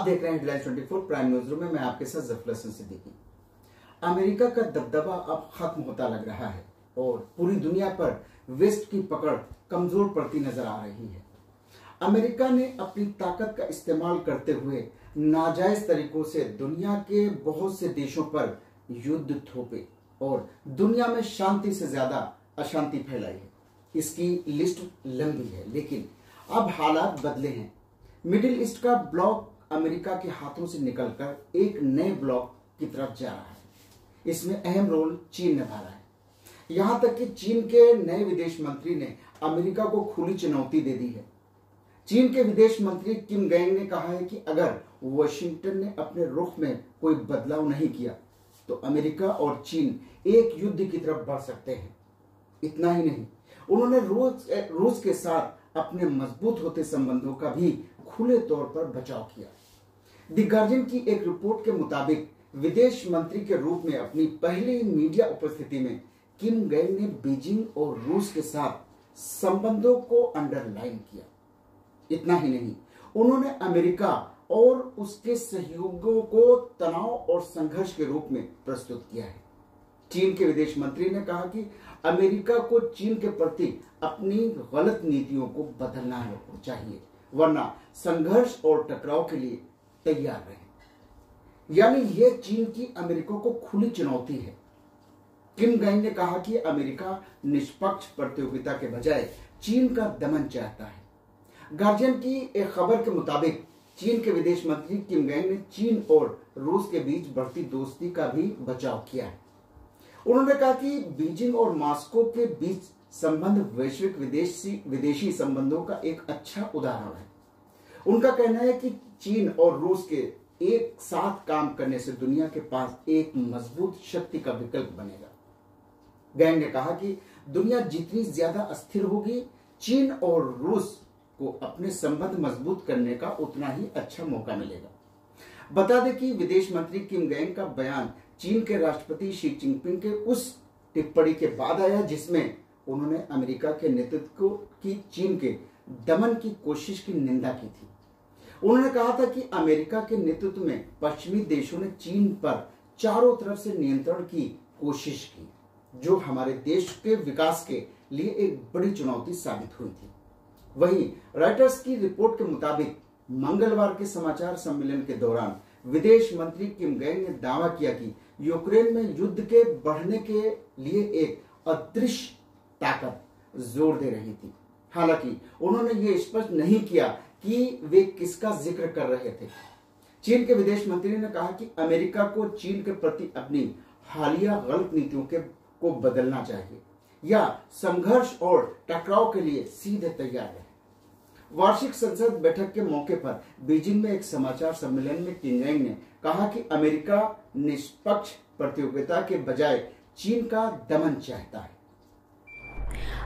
देख रहे हैं हेडलाइंस 24 प्राइम न्यूज रूम में। मैं आपके साथ जफर हसन सिद्दीकी। अमेरिका का दबदबा अब खत्म होता लग रहा है और पूरी दुनिया पर वेस्ट की पकड़ कमजोर पड़ती नजर आ रही है। अमेरिका ने अपनी ताकत का इस्तेमाल करते हुए नाजायज तरीकों से दुनिया के बहुत से देशों पर युद्ध थोपे और दुनिया में शांति से ज्यादा अशांति फैलाई है। इसकी लिस्ट लंबी है, लेकिन अब हालात बदले हैं। मिडिल ईस्ट का ब्लॉक अमेरिका के हाथों से निकलकर एक नए ब्लॉक की तरफ जा रहा है। इसमें अहम रोल चीन निभा रहा है। यहां तक कि चीन के नए विदेश मंत्री ने अमेरिका को खुली चुनौती दे दी है। चीन के विदेश मंत्री किम गैंग ने कहा है कि अगर वॉशिंगटन ने अपने रुख में कोई बदलाव नहीं किया तो अमेरिका और चीन एक युद्ध की तरफ बढ़ सकते हैं। इतना ही नहीं, उन्होंने रूस के साथ अपने मजबूत होते संबंधों का भी खुले तौर पर बचाव किया। द गार्जियन की एक रिपोर्ट के मुताबिक विदेश मंत्री के रूप में अपनी पहली मीडिया उपस्थिति में किम गैंग ने बीजिंग और रूस के साथ संबंधों को अंडरलाइन किया। इतना ही नहीं, उन्होंने अमेरिका और उसके सहयोगियों को तनाव और संघर्ष के रूप में प्रस्तुत किया है। चीन के विदेश मंत्री ने कहा कि अमेरिका को चीन के प्रति अपनी गलत नीतियों को बदलना चाहिए, वरना संघर्ष और टकराव के लिए तैयार रहे। यानी यह चीन की अमेरिका को खुली चुनौती है। किम गैंग ने कहा कि अमेरिका निष्पक्ष प्रतियोगिता के बजाय चीन का दमन चाहता है। गार्जियन की एक खबर के मुताबिक चीन के विदेश मंत्री किम गैंग ने चीन और रूस के बीच बढ़ती दोस्ती का भी बचाव किया है। उन्होंने कहा कि बीजिंग और मॉस्को के बीच संबंध वैश्विक विदेशी संबंधों का एक अच्छा उदाहरण है। उनका कहना है कि चीन और रूस के एक साथ काम करने से दुनिया के पास एक मजबूत शक्ति का विकल्प बनेगा। गैंग ने कहा कि दुनिया जितनी ज्यादा अस्थिर होगी, चीन और रूस को अपने संबंध मजबूत करने का उतना ही अच्छा मौका मिलेगा। बता दें कि विदेश मंत्री किम गैंग का बयान चीन के राष्ट्रपति शी जिनपिंग के उस टिप्पणी के बाद आया जिसमें उन्होंने अमेरिका के नेतृत्व की चीन के दमन की कोशिश की निंदा की थी। उन्होंने कहा था कि अमेरिका के नेतृत्व में पश्चिमी देशों ने चीन पर चारों तरफ से नियंत्रण की कोशिश की, जो हमारे देश के विकास के लिए एक बड़ी चुनौती साबित हुई थी। वहीं रॉयटर्स की रिपोर्ट के मुताबिक मंगलवार के समाचार सम्मेलन के दौरान विदेश मंत्री किम गैंग ने दावा किया कि यूक्रेन में युद्ध के बढ़ने के लिए एक अदृश्य ताकत जोर दे रही थी। हालांकि उन्होंने ये स्पष्ट नहीं किया कि वे किसका जिक्र कर रहे थे। चीन के विदेश मंत्री ने कहा कि अमेरिका को चीन के प्रति अपनी हालिया गलत नीतियों को बदलना चाहिए या संघर्ष और टकराव के लिए सीधे तैयार है। वार्षिक संसद बैठक के मौके पर बीजिंग में एक समाचार सम्मेलन में किम गैंग ने कहा कि अमेरिका निष्पक्ष प्रतियोगिता के बजाय चीन का दमन चाहता है।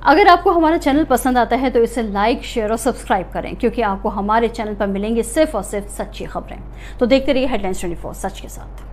अगर आपको हमारा चैनल पसंद आता है तो इसे लाइक, शेयर और सब्सक्राइब करें, क्योंकि आपको हमारे चैनल पर मिलेंगी सिर्फ और सिर्फ सच्ची खबरें। तो देखते रहिए हेडलाइंस 24 सच के साथ।